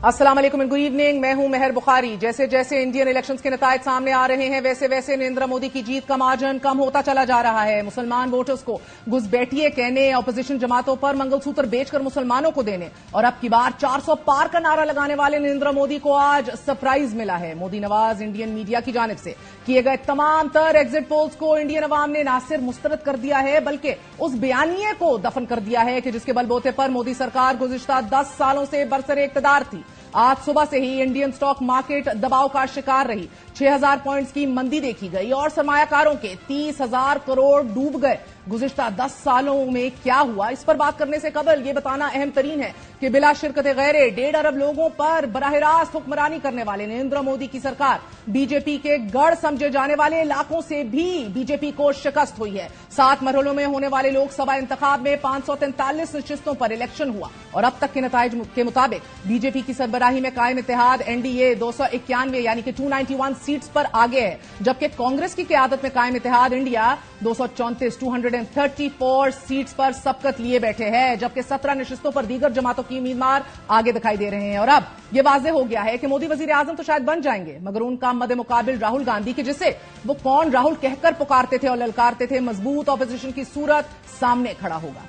अस्सलाम वालेकुम and good evening. मैं हूं मेहर बुखारी। जैसे जैसे इंडियन इलेक्शंस के नतायज सामने आ रहे हैं वैसे वैसे नरेंद्र मोदी की जीत का मार्जिन कम होता चला जा रहा है। मुसलमान वोटर्स को घुसपैठिए कहने, अपोजिशन जमातों पर मंगलसूत्र बेचकर मुसलमानों को देने और अब की बार 400 पार का नारा लगाने वाले नरेंद्र मोदी को आज सरप्राइज मिला है। मोदी नवाज इंडियन मीडिया की जानिब से किए गए तमाम तर एग्जिट पोल्स को इंडियन अवाम ने न सिर्फ मुस्तरद कर दिया है बल्कि उस बयानिए को दफन कर दिया है कि जिसके बलबूते पर मोदी सरकार गुज़िश्ता 10 सालों से बरसरे इक़्तिदार थी। आज सुबह से ही इंडियन स्टॉक मार्केट दबाव का शिकार रही। 6000 पॉइंट्स की मंदी देखी गई और सरमायाकारों के 30,000 करोड़ डूब गए। गुज़िश्ता 10 सालों में क्या हुआ, इस पर बात करने से कबल ये बताना अहम तरीन है कि बिला शिरकत गैरे 1.5 अरब लोगों पर बराह रास्त हुक्मरानी करने वाले नरेंद्र मोदी की सरकार बीजेपी के गढ़ समझे जाने वाले इलाकों से भी बीजेपी को शिकस्त हुई है। 7 मरहलों में होने वाले लोकसभा इंतखाब में 543 नशिस्तों पर इलेक्शन हुआ और अब तक के नताइज के मुताबिक बीजेपी की सरबराही में कायम इत्तेहाद एनडीए 291 यानी कि 291 सीट्स पर आगे है, जबकि कांग्रेस की क़यादत में कायम इत्तेहाद इंडिया 234 सीट्स पर सबकत लिए बैठे हैं, जबकि 17 नशिस्तों पर दीगर जमातों की उम्मीदवार आगे दिखाई दे रहे हैं। और अब यह वाज़ेह हो गया है कि मोदी वजीर आजम तो शायद बन जाएंगे मगर उनका मद मुकाबिल राहुल गांधी के जिसे वो कौन राहुल कहकर पुकारते थे और ललकारते थे, मजबूत ऑपोजिशन की सूरत सामने खड़ा होगा।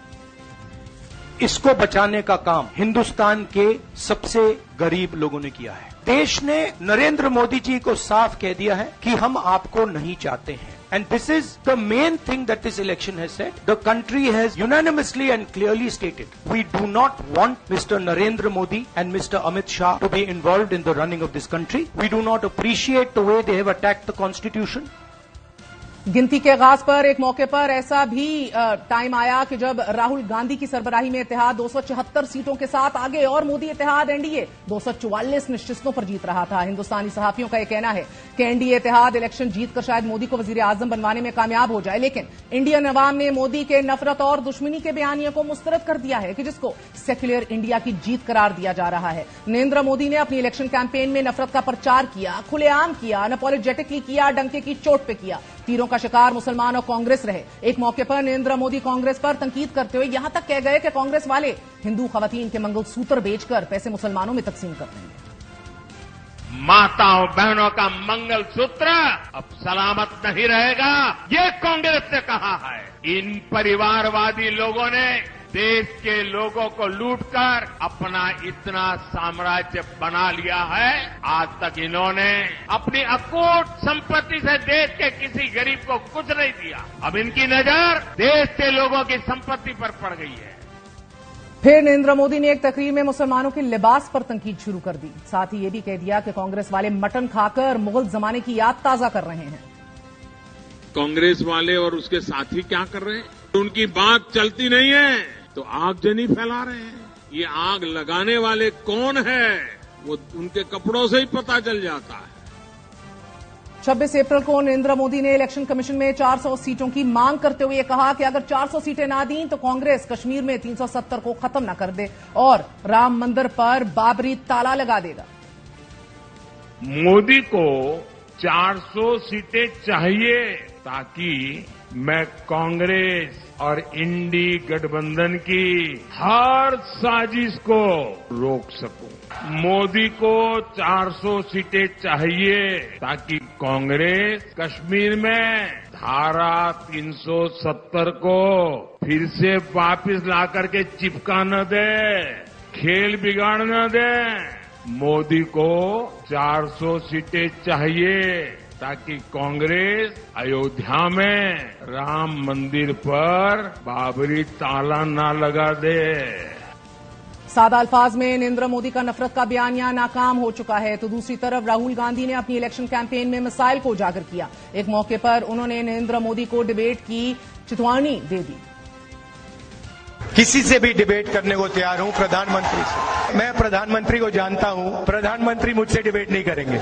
इसको बचाने का काम हिंदुस्तान के सबसे गरीब लोगों ने किया है। देश ने नरेंद्र मोदी जी को साफ कह दिया है कि हम आपको नहीं चाहते हैं। And this is the main thing that this election has said. The country has unanimously and clearly stated, we do not want Mr. Narendra Modi and Mr. Amit Shah to be involved in the running of this country. We do not appreciate the way they have attacked the constitution. गिनती के आगाज पर एक मौके पर ऐसा भी time आया कि जब राहुल गांधी की सरबराही में इत्तेहाद 274 सीटों के साथ आगे और मोदी इत्तेहाद एनडीए 244 नशिस्तों पर जीत रहा था। हिंदुस्तानी सहाफियों का यह कहना है कि एनडीए इत्तेहाद इलेक्शन जीतकर शायद मोदी को वजीर आजम बनवाने में कामयाब हो जाए, लेकिन इंडियन अवाम ने मोदी के नफरत और दुश्मनी के बयानिए को मुस्तरद कर दिया है कि जिसको सेक्युलर इंडिया की जीत करार दिया जा रहा है। नरेंद्र मोदी ने अपनी इलेक्शन कैंपेन में नफरत का प्रचार किया, खुलेआम किया, अनअपॉलोजेटिकली किया, डंके की चोट पे किया। तीरों का शिकार मुसलमान और कांग्रेस रहे। एक मौके पर नरेंद्र मोदी कांग्रेस पर तनकीद करते हुए यहां तक कह गए कि कांग्रेस वाले हिंदू खवातीन के मंगलसूत्र बेचकर पैसे मुसलमानों में तकसीम कर देंगे। माताओं बहनों का मंगलसूत्र अब सलामत नहीं रहेगा, ये कांग्रेस ने कहा है। इन परिवारवादी लोगों ने देश के लोगों को लूटकर अपना इतना साम्राज्य बना लिया है। आज तक इन्होंने अपनी अकूट संपत्ति से देश के किसी गरीब को कुछ नहीं दिया। अब इनकी नजर देश के लोगों की संपत्ति पर पड़ गई है। फिर नरेंद्र मोदी ने एक तकरीर में मुसलमानों के लिबास पर तनकीद शुरू कर दी। साथ ही ये भी कह दिया कि कांग्रेस वाले मटन खाकर मुगल जमाने की याद ताजा कर रहे हैं। कांग्रेस वाले और उसके साथी क्या कर रहे हैं? उनकी बात चलती नहीं है तो आगजनी फैला रहे हैं। ये आग लगाने वाले कौन है वो उनके कपड़ों से ही पता चल जाता है। 26 अप्रैल को नरेंद्र मोदी ने इलेक्शन कमीशन में 400 सीटों की मांग करते हुए कहा कि अगर 400 सीटें ना दी तो कांग्रेस कश्मीर में 370 को खत्म न कर दे और राम मंदिर पर बाबरी ताला लगा देगा। मोदी को 400 सीटें चाहिए ताकि मैं कांग्रेस और इंडी गठबंधन की हर साजिश को रोक सकूं। मोदी को 400 सीटें चाहिए ताकि कांग्रेस कश्मीर में धारा 370 को फिर से वापस ला करके चिपका न दे, खेल बिगाड़ न दे। मोदी को 400 सीटें चाहिए ताकि कांग्रेस अयोध्या में राम मंदिर पर बाबरी ताला ना लगा दे। सादा अल्फाज में नरेंद्र मोदी का नफरत का बयानिया नाकाम हो चुका है तो दूसरी तरफ राहुल गांधी ने अपनी इलेक्शन कैंपेन में मसाइल को उजागर किया। एक मौके पर उन्होंने नरेंद्र मोदी को डिबेट की चितवानी दे दी। किसी से भी डिबेट करने को तैयार हूं, प्रधानमंत्री से। मैं प्रधानमंत्री को जानता हूं, प्रधानमंत्री मुझसे डिबेट नहीं करेंगे।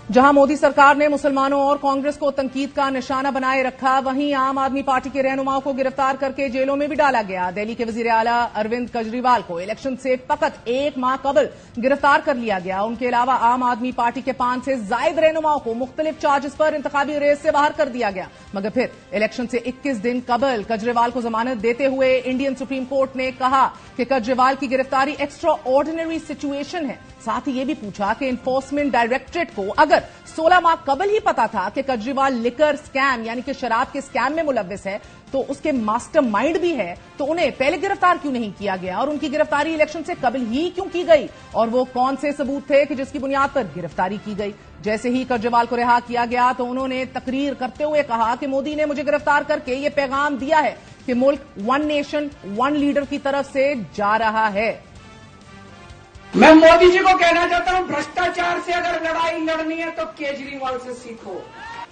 जहां मोदी सरकार ने मुसलमानों और कांग्रेस को तनकीद का निशाना बनाए रखा, वहीं आम आदमी पार्टी के रहनुमाओं को गिरफ्तार करके जेलों में भी डाला गया। दिल्ली के वजीर आला अरविंद केजरीवाल को इलेक्शन से फकत एक माह कबल गिरफ्तार कर लिया गया। उनके अलावा आम आदमी पार्टी के 5 से जायद रहनुमाओं को मुख्तलिफ चार्जेस पर इंतखाबी रेस से बाहर कर दिया गया, मगर फिर इलेक्शन से 21 दिन कबल केजरीवाल को जमानत देते हुए इंडियन सुप्रीम कोर्ट ने कहा कि केजरीवाल की गिरफ्तारी एक्स्ट्रा ऑर्डिनरी सिचुएशन है। साथ ही ये भी पूछा कि एनफोर्समेंट डायरेक्टरेट को अगर 16 माह कबल ही पता था कि केजरीवाल लिकर स्कैम यानी कि शराब के स्कैम में मुलव्विस है, तो उसके मास्टरमाइंड भी है, तो उन्हें पहले गिरफ्तार क्यों नहीं किया गया और उनकी गिरफ्तारी इलेक्शन से कबल ही क्यों की गई, और वो कौन से सबूत थे कि जिसकी बुनियाद पर गिरफ्तारी की गई। जैसे ही केजरीवाल को रिहा किया गया तो उन्होंने तकरीर करते हुए कहा कि मोदी ने मुझे गिरफ्तार करके ये पैगाम दिया है कि मुल्क वन नेशन वन लीडर की तरफ से जा रहा है। मैं मोदी जी को कहना चाहता हूं, भ्रष्टाचार से अगर लड़ाई लड़नी है तो केजरीवाल से सीखो।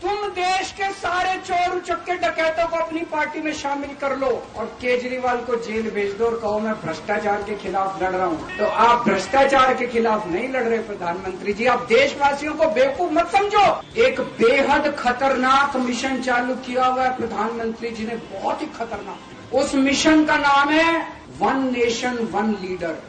तुम देश के सारे चोर उचक्के डकैतों को अपनी पार्टी में शामिल कर लो और केजरीवाल को जेल भेज दो और कहो मैं भ्रष्टाचार के खिलाफ लड़ रहा हूं। तो आप भ्रष्टाचार के खिलाफ नहीं लड़ रहे प्रधानमंत्री जी, आप देशवासियों को बेवकूफ मत समझो। एक बेहद खतरनाक मिशन चालू किया हुआ है प्रधानमंत्री जी ने, बहुत ही खतरनाक। उस मिशन का नाम है one nation one leader.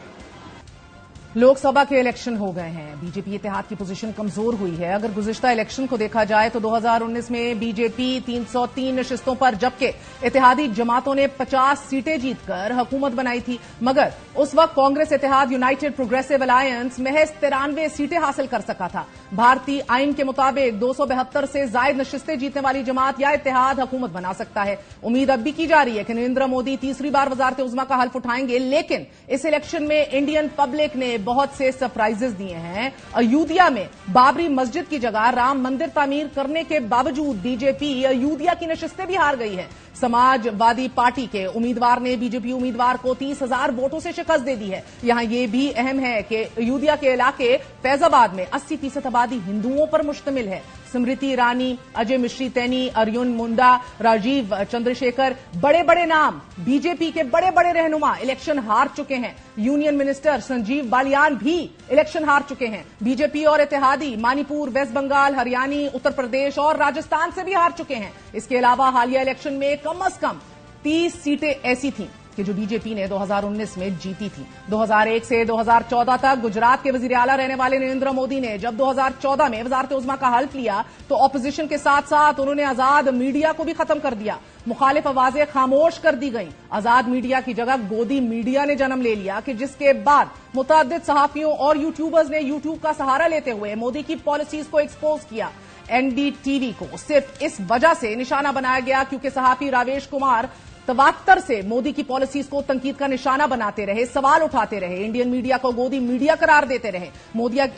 Lok Sabha के इलेक्शन हो गए हैं, बीजेपी इत्तेहाद की पोजीशन कमजोर हुई है। अगर गुज़िश्ता इलेक्शन को देखा जाए तो 2019 में बीजेपी 303 नशिस्तों पर, जबकि इत्तेहादी जमातों ने 50 सीटें जीतकर हुकूमत बनाई थी, मगर उस वक्त कांग्रेस इत्तेहाद यूनाइटेड प्रोग्रेसिव अलायंस महज 93 सीटें हासिल कर सका था। भारतीय आइन के मुताबिक 272 से जायद नशिस्तें जीतने वाली जमात या इत्तेहाद हुकूमत बना सकता है। उम्मीद अब भी की जा रही है कि नरेंद्र मोदी तीसरी बार वज़ारत उज़्मा का हल्फ उठाएंगे, लेकिन इस इलेक्शन में इंडियन पब्लिक ने बहुत से सरप्राइजेस दिए हैं। अयोध्या में बाबरी मस्जिद की जगह राम मंदिर तामीर करने के बावजूद बीजेपी अयोध्या की नशिस्तें भी हार गई है। समाजवादी पार्टी के उम्मीदवार ने बीजेपी उम्मीदवार को 30,000 वोटों से शिकस्त दे दी है। यहां यह भी अहम है कि अयोध्या के इलाके फैजाबाद में 80% आबादी हिंदुओं पर मुश्तमिल है। स्मृति ईरानी, अजय मिश्री तैनी, अर्जुन मुंडा, राजीव चंद्रशेखर, बड़े बड़े नाम, बीजेपी के बड़े बड़े रहनुमा इलेक्शन हार चुके हैं। यूनियन मिनिस्टर संजीव बालियान भी इलेक्शन हार चुके हैं। बीजेपी और इत्तेहादी मणिपुर, वेस्ट बंगाल, हरियाणा, उत्तर प्रदेश और राजस्थान से भी हार चुके हैं। इसके अलावा हालिया इलेक्शन में कम से कम 30 सीटें ऐसी थीं कि जो बीजेपी ने 2019 में जीती थी। 2001 से 2014 तक गुजरात के वजीर आला रहने वाले नरेंद्र मोदी ने जब 2014 में वज़ारत उज़्मा का हल्फ लिया तो ऑपोजिशन के साथ साथ उन्होंने आजाद मीडिया को भी खत्म कर दिया। मुखालिफ आवाजें खामोश कर दी गई। आजाद मीडिया की जगह गोदी मीडिया ने जन्म ले लिया कि जिसके बाद मुतअद्दिद सहाफियों और यूट्यूबर्स ने यूट्यूब का सहारा लेते हुए मोदी की पॉलिसीज को एक्सपोज किया। एनडीटीवी को सिर्फ इस वजह से निशाना बनाया गया क्योंकि सहाफी रावेश कुमार तवात्तर से मोदी की पॉलिसीज को तनकीद का निशाना बनाते रहे, सवाल उठाते रहे, इंडियन मीडिया को गोदी मीडिया करार देते रहे।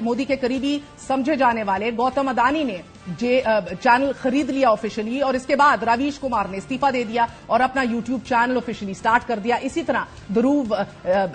मोदी के करीबी समझे जाने वाले गौतम अदानी ने चैनल खरीद लिया ऑफिशियली और इसके बाद रवीश कुमार ने इस्तीफा दे दिया और अपना यूट्यूब चैनल ऑफिशियली स्टार्ट कर दिया। इसी तरह ध्रुव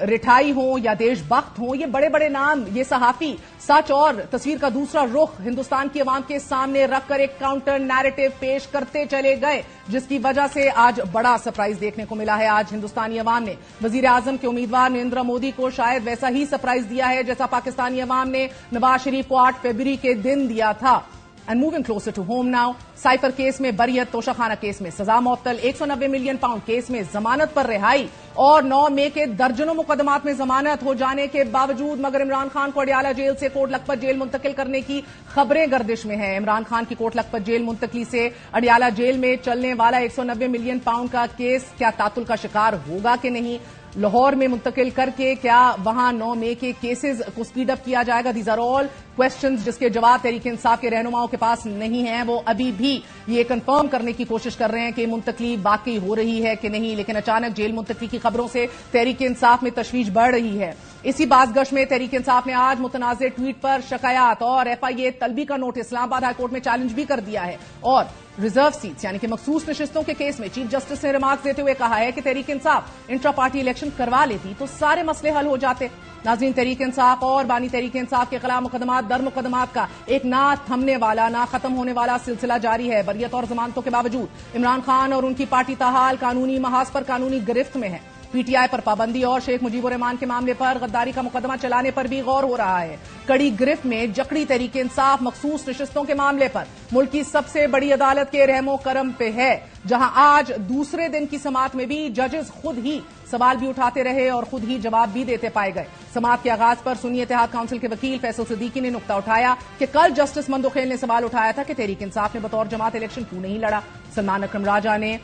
रिठाई हो या देशभक्त हो, ये बड़े बड़े नाम, ये सहाफी सच और तस्वीर का दूसरा रुख हिंदुस्तान की आवाम के सामने रखकर एक काउंटर नैरेटिव पेश करते चले गए, जिसकी वजह से आज बड़ा सरप्राइज देखने को मिला है। आज हिंदुस्तानी अवाम ने वजीर आजम के उम्मीदवार नरेंद्र मोदी को शायद वैसा ही सरप्राइज दिया है जैसा पाकिस्तानी अवाम ने नवाज शरीफ को 8 फरवरी के दिन दिया था। And moving closer to home now, cipher case में बरियत, तोशाखाना केस में सजा मुअत्तल, 190 मिलियन पाउंड केस में जमानत पर रिहाई और 9 मई के दर्जनों मुकदमात में जमानत हो जाने के बावजूद मगर इमरान खान को अडियाला जेल से कोट लखपत जेल मुंतकिल करने की खबरें गर्दिश में हैं। इमरान खान की कोट लखपत जेल मुंतकली से अडियाला जेल में चलने वाला 190 मिलियन पाउंड का केस क्या तातुल का शिकार होगा कि नहीं? लाहौर में मुंतकिल करके क्या वहां 9 मई के केसेस को स्पीड अप किया जाएगा? दीज आर ऑल क्वेश्चंस जिसके जवाब तहरीक इंसाफ के रहनुमाओं के पास नहीं है। वो अभी भी ये कंफर्म करने की कोशिश कर रहे हैं कि मुंतकली वाकई हो रही है कि नहीं, लेकिन अचानक जेल मुंतकली की खबरों से तहरीक इंसाफ में तशवीश बढ़ रही है। इसी बाज़गश में तहरीक इंसाफ ने आज मुतनाज़ ट्वीट पर शिकायत और एफआईए तलबी का नोटिस इस्लामाबाद हाईकोर्ट में चैलेंज भी कर दिया है और रिजर्व सीट्स यानी कि मखसूस नशिस्तों के केस में चीफ जस्टिस ने रिमार्क्स देते हुए कहा है कि Tehreek Insaf intra party election करवा लेती तो सारे मसले हल हो जाते। नाज़रीन, तहरीक इंसाफ और बानी तहरीक इंसाफ के खिलाफ मुकदमात दर मुकदमात का एक ना थमने वाला ना खत्म होने वाला सिलसिला जारी है। बरियत और जमानतों के बावजूद इमरान खान और उनकी पार्टी ताहाल कानूनी महाज पर कानूनी गिरफ्त में है। پی ٹی آئی پر پابندی اور شیخ مجیب الرحمان کے معاملے پر غداری کا مقدمہ چلانے پر بھی غور ہو رہا ہے. کڑی گرفت میں جکڑی تحریک انصاف مخصوص نشستوں کے معاملے پر ملک کی سب سے بڑی عدالت کے رحم و کرم پہ ہے, جہاں آج دوسرے دن کی سماعت میں بھی ججز خود ہی سوال بھی اٹھاتے رہے اور خود ہی جواب بھی دیتے پائے گئے. سماعت کے آغاز پر سنی اتحاد کونسل کے وکیل فیصل صدیقی نے نقطہ اٹھایا کہ کل جسٹس مندوخیل نے سوال اٹھایا تھا کہ تحریک انصاف نے بطور جماعت الیکشن کیوں نہیں لڑا. سلمان اکرم راجہ نے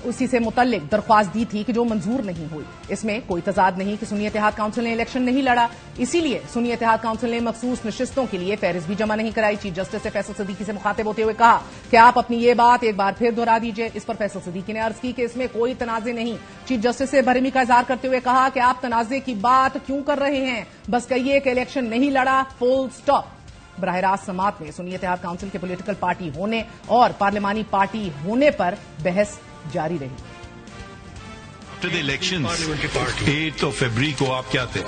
اسی سے متعلق درخواست دی تھی کہ جو منظور نہیں ہوئی. اس میں کوئی تضاد نہیں کہ سنی اتحاد کونسل نے الیکشن نہیں لڑا, اسی لیے سنی اتحاد کونسل نے مخصوص نشستوں کے لیے فہرست بھی جمع نہیں کرائی. چیف جسٹس سے فیصل صدیقی سے مخاطب ہوتے ہوئے کہا کہ آپ اپنی یہ بات ایک بار پھر دہرا دیجیے. اس پر فیصل صدیقی نے عرض کی کہ اس میں کوئی تنازع نہیں. چیف جسٹس سے برہمی کا اظہار کرتے ہوئے کہا کہ آپ تنازع کی بات کیوں کر رہے ہیں, بس کہیے کہ الیکشن نہیں لڑا, فل سٹاپ. براہ راست سماعت میں سنی اتحاد کونسل کے پولیٹیکل پارٹی ہونے اور پارلیمانی پارٹی ہونے پر بحث جاری رہی. After the elections, 8th of February کو آپ کیا تھے؟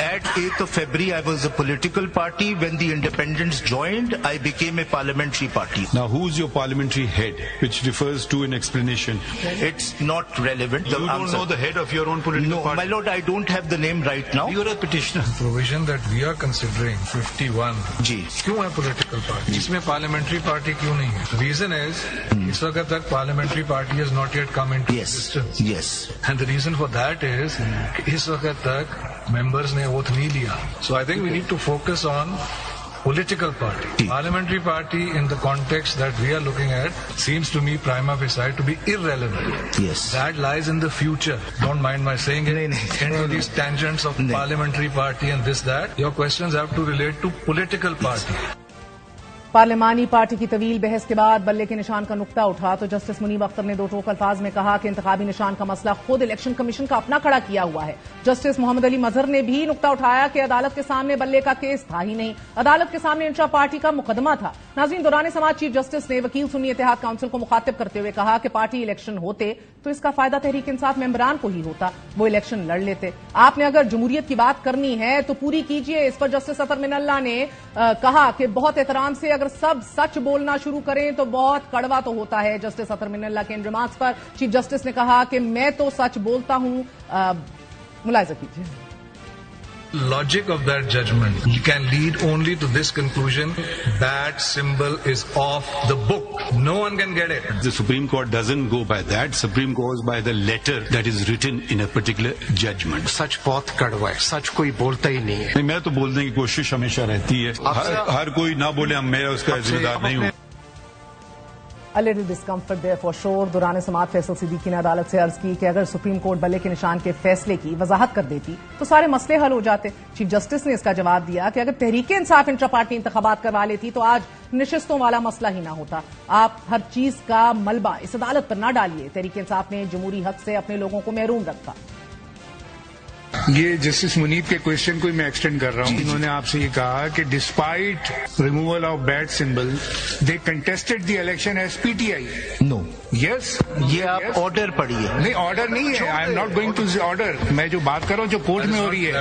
At 8th of February, I was a political party. When the independents joined, I became a parliamentary party. Now, who's your parliamentary head, which refers to an explanation? It's not relevant. You don't know the head of your own political party? No, my lord, I don't have the name right now. You're a petitioner. The provision that we are considering, 51, جی کیوں ہے political party? اس میں parliamentary party کیوں نہیں ہے? Reason is, اس وقت تک parliamentary party has not yet come into existence. Yes. And the reason for that is, اس وقت تک members نے oath نہیں لیا. So I think we need to focus on political party. Parliamentary party in the context that we are looking at seems to me prima facie to be irrelevant. Yes. That lies in the future. Don't mind my saying it. Any of these tangents of parliamentary party and this, that. Your questions have to relate to political party. پارلیمانی party کی طویل بحث کے بعد بلے کے نشان کا نقطہ اٹھا تو جسٹس منیب اختر نے دو ٹوک الفاظ میں کہا کہ انتخابی نشان کا مسئلہ خود الیکشن کمیشن کا اپنا کھڑا کیا ہوا ہے. جسٹس محمد علی مظہر نے بھی نقطہ اٹھایا کہ عدالت کے سامنے بلے کا کیس تھا ہی نہیں, عدالت کے سامنے انشا پارٹی کا مقدمہ تھا. ناظرین, دوران سماعت چیف جسٹس نے وکیل سنی اتحاد کونسل کو مخاطب کرتے ہوئے کہا کہ پارٹی الیکشن ہوتے تو اس کا فائدہ تحریک انصاف ممبران کو ہی ہوتا, وہ الیکشن لڑ لیتے. آپ نے اگر جمہوریت کی بات کرنی ہے تو پوری کیجیے. اس پر جسٹس اطہر من اللہ نے کہا کہ بہت احترام سے اگر سب سچ بولنا شروع کریں تو بہت کڑوا تو ہوتا ہے. جسٹس اطہر من اللہ کے ان ریمارکس پر چیف جسٹس نے کہا کہ میں تو سچ بولتا ہوں. ملاحظہ کیجیے. Logic of that judgment can lead only to this conclusion: that symbol is off the book. No one can get it. The Supreme Court doesn't go by that. Supreme Court goes by the letter that is written in a particular judgment. सच बहुत कड़वा है, सच कोई बोलता ही नहीं है. نہیں, میں تو بولنے کی کوشش ہمیشہ رہتی ہے. ہر کوئی نہ بولے, میں اس کا ذمہ دار نہیں ہوں. A little discomfort there for sure. دوران سماعت فیصل صدیقی نے عدالت سے عرض کی کہ اگر سپریم کورٹ بلے کے نشان کے فیصلے کی وضاحت کر دیتی تو سارے مسئلے حل ہو جاتے. چیف جسٹس نے اس کا جواب دیا کہ اگر تحریک انصاف انٹرا پارٹی انتخابات کروا لیتی تو آج نشستوں والا مسئلہ ہی نہ ہوتا. آپ ہر چیز کا ملبہ اس عدالت پر نہ ڈالیے. تحریک انصاف نے جمہوری حق سے اپنے لوگوں کو محروم رکھا. یہ جسٹس منیب کے کوشچن کو میں ایکسٹینڈ کر رہا ہوں. انہوں نے آپ سے یہ کہا کہ despite removal of bat symbol they contested the election as P T I. No. Yes, یہ آپ آرڈر پڑھیے. نہیں, آرڈر نہیں ہے. I am not going to order. میں جو بات کر رہا ہوں جو کورٹ میں ہو رہی ہے,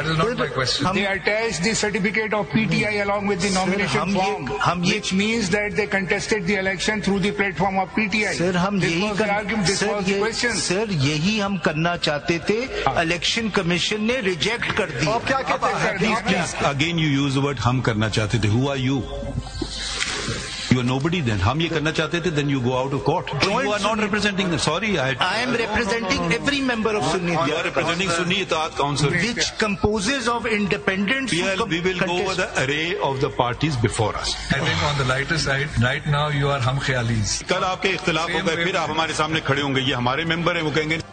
they attach the certificate of P T I along with the nomination form, which means that they contested the election through the platform of PTI. سر یہی ہم کرنا چاہتے تھے, الیکشن کمیشن نے ریجیکٹ کر دی. اگین یو یوز ورڈ ہم کرنا چاہتے تھے. Who are you? You are nobody then. ہم یہ کرنا چاہتے تھے, then you go out of court. You are not representing them. Sorry, I am representing every member of Sunni. You are representing Sunni Itaat Council, which composes of independents. We will go over the array of the parties before us. I think on the lighter side, right now you are hum khayalis. کل آپ کے اختلاف ہو گئے, پھر آپ ہمارے سامنے کھڑے ہوں گے, یہ ہمارے ممبر ہیں, وہ کہیں گے.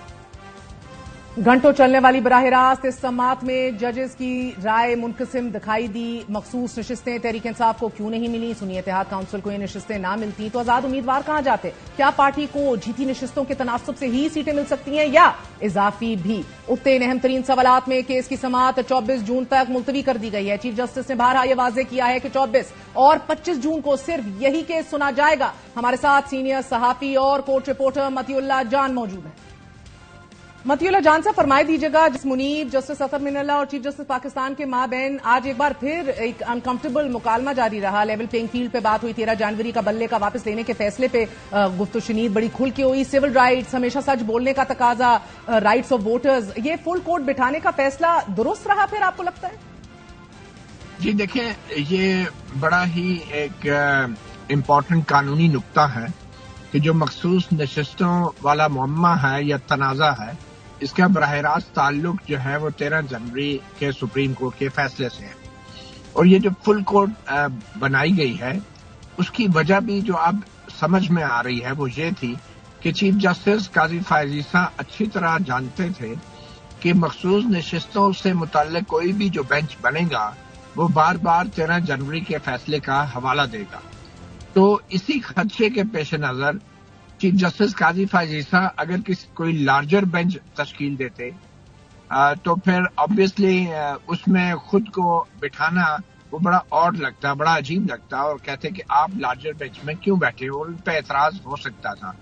گھنٹوں چلنے والی براہ راست اس سماعت میں ججز کی رائے منقسم دکھائی دی. مخصوص نشستیں تحریک انصاف کو کیوں نہیں ملی؟ سنی اتحاد کونسل کو یہ نشستیں نہ ملتی تو آزاد امیدوار کہاں جاتے؟ کیا پارٹی کو جیتی نشستوں کے تناسب سے ہی سیٹیں مل سکتی ہیں یا اضافی بھی؟ اٹھتے ان اہم ترین سوالات میں کیس کی سماعت 24 جون تک ملتوی کر دی گئی ہے. چیف جسٹس نے بہرحال یہ واضح کیا ہے کہ 24 اور 25 جون کو صرف یہی کیس سنا جائے گا. ہمارے ساتھ سینئر صحافی اور کورٹ رپورٹر متی اللہ جان موجود ہیں. मतीउल्लाह जान साहब फरमाई दीजिएगा, जस्टिस मुनीब, जस्टिस अतर मिनल्ला और चीफ जस्टिस पाकिस्तान के मां बहन आज एक बार फिर एक अनकंफर्टेबल मुकालमा जारी रहा। लेवल प्लेइंग फील्ड पे बात हुई, 13 जनवरी का बल्ले का वापस लेने के फैसले पे गुफ्तशनीद बड़ी खुल के हुई। सिविल राइट्स, हमेशा सच बोलने का तकाजा, राइट्स ऑफ वोटर्स, ये फुल कोर्ट बिठाने का फैसला दुरुस्त रहा फिर आपको लगता है? जी देखें, ये बड़ा ही एक इम्पोर्टेंट कानूनी नुक्ता है कि जो मखसूस नशिस्तों वाला मुअम्मा है या तनाज़ा है, इसका बराह रास्त ताल्लुक जो है वो 13 जनवरी के सुप्रीम कोर्ट के फैसले से है। और ये जो फुल कोर्ट बनाई गई है उसकी वजह भी जो अब समझ में आ रही है वो ये थी कि चीफ जस्टिस काजी फायज ईसा अच्छी तरह जानते थे कि मखसूस नशिस्तों से मुताल्लिक कोई भी जो बेंच बनेगा वो बार बार 13 जनवरी के फैसले का हवाला देगा। तो इसी खदशे के पेश नजर चीफ जस्टिस काजी फायज ईसा अगर कोई लार्जर बेंच तश्कील देते तो फिर ऑब्वियसली उसमें खुद को बिठाना वो बड़ा ऑड लगता, बड़ा अजीब लगता और कहते कि आप लार्जर बेंच में क्यों बैठे हो, उन पे एतराज हो सकता था।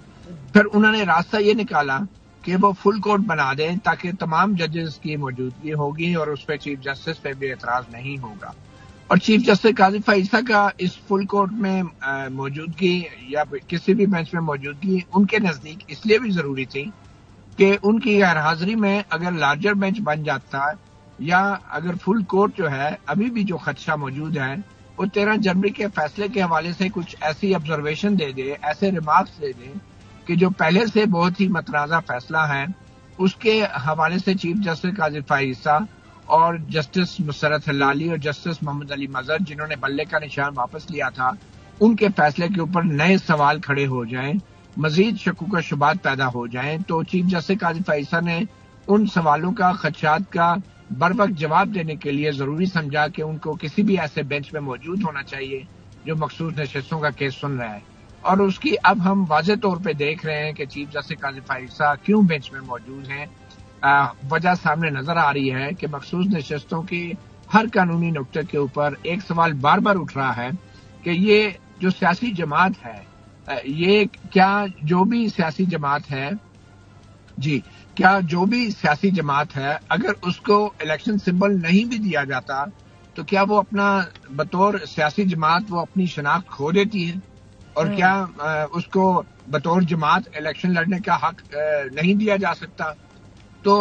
फिर उन्होंने रास्ता ये निकाला कि वो फुल कोर्ट बना दें ताकि तमाम जजेस की मौजूदगी होगी और उस पर चीफ जस्टिस पे भी एतराज नहीं होगा। और चीफ जस्टिस काजी फायज ईसा का इस फुल कोर्ट में मौजूदगी या किसी भी बेंच में मौजूदगी उनके नजदीक इसलिए भी जरूरी थी कि उनकी गैर हाजिरी में अगर लार्जर बेंच बन जाता या अगर फुल कोर्ट जो है अभी भी जो खदशा मौजूद है वो 13 जनवरी के फैसले के हवाले से कुछ ऐसी ऑब्जर्वेशन दे दे, ऐसे रिमार्क्स दे दे कि जो पहले से बहुत ही मतनाज़ा फैसला है उसके हवाले से चीफ जस्टिस काजी फायज ईसा और जस्टिस मुसरत हिलाली और जस्टिस मोहम्मद अली मजहर जिन्होंने बल्ले का निशान वापस लिया था उनके फैसले के ऊपर नए सवाल खड़े हो जाएं, मजीद शक्कू शुबात पैदा हो जाएं, तो चीफ जस्टिस काजी फायज ईसा ने उन सवालों का, खदशात का बर वक्त जवाब देने के लिए जरूरी समझा कि उनको किसी भी ऐसे बेंच में मौजूद होना चाहिए जो मखसूस नशिस्तों का केस सुन रहा है। और उसकी अब हम वाज़ेह तौर पे देख रहे हैं कि चीफ जस्टिस काजी फायज ईसा क्यों बेंच में मौजूद हैं। वजह सामने नजर आ रही है कि मखसूस नशिस्तों के हर कानूनी नुक्ते के ऊपर एक सवाल बार बार उठ रहा है कि ये जो सियासी जमात है, ये क्या जो भी सियासी जमात है अगर उसको इलेक्शन सिंबल नहीं भी दिया जाता तो क्या वो अपना बतौर सियासी जमात वो अपनी शनाख्त खो देती है और क्या उसको बतौर जमात इलेक्शन लड़ने का हक नहीं दिया जा सकता। तो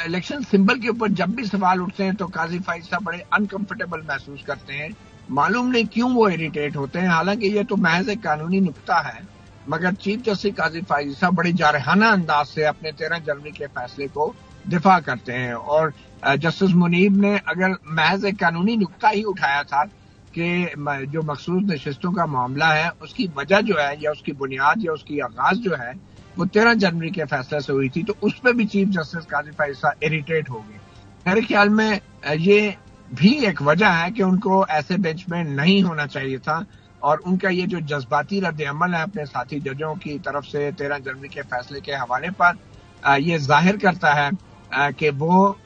इलेक्शन सिंबल के ऊपर जब भी सवाल उठते हैं तो काजी फायज ईसा बड़े अनकंफर्टेबल महसूस करते हैं, मालूम नहीं क्यों वो इरिटेट होते हैं। हालांकि ये तो महज एक कानूनी नुक्ता है, मगर चीफ जस्टिस काजी फायज ईसा बड़े जारहाना अंदाज से अपने 13 जनवरी के फैसले को दिफा करते हैं। और जस्टिस मुनीब ने अगर महज एक कानूनी नुक्ता ही उठाया था कि जो मखसूस नशिस्तों का मामला है उसकी वजह जो है या उसकी बुनियाद या उसकी आगाज जो है वो 13 जनवरी के फैसले से हुई थी, तो उस पर भी चीफ जस्टिस काजी फायज ईसा इरिटेट हो गए। मेरे ख्याल में ये भी एक वजह है कि उनको ऐसे बेंच में नहीं होना चाहिए था और उनका ये जो जज्बाती रद्द अमल है अपने साथी जजों की तरफ से 13 जनवरी के फैसले के हवाले पर, ये जाहिर करता है कि वो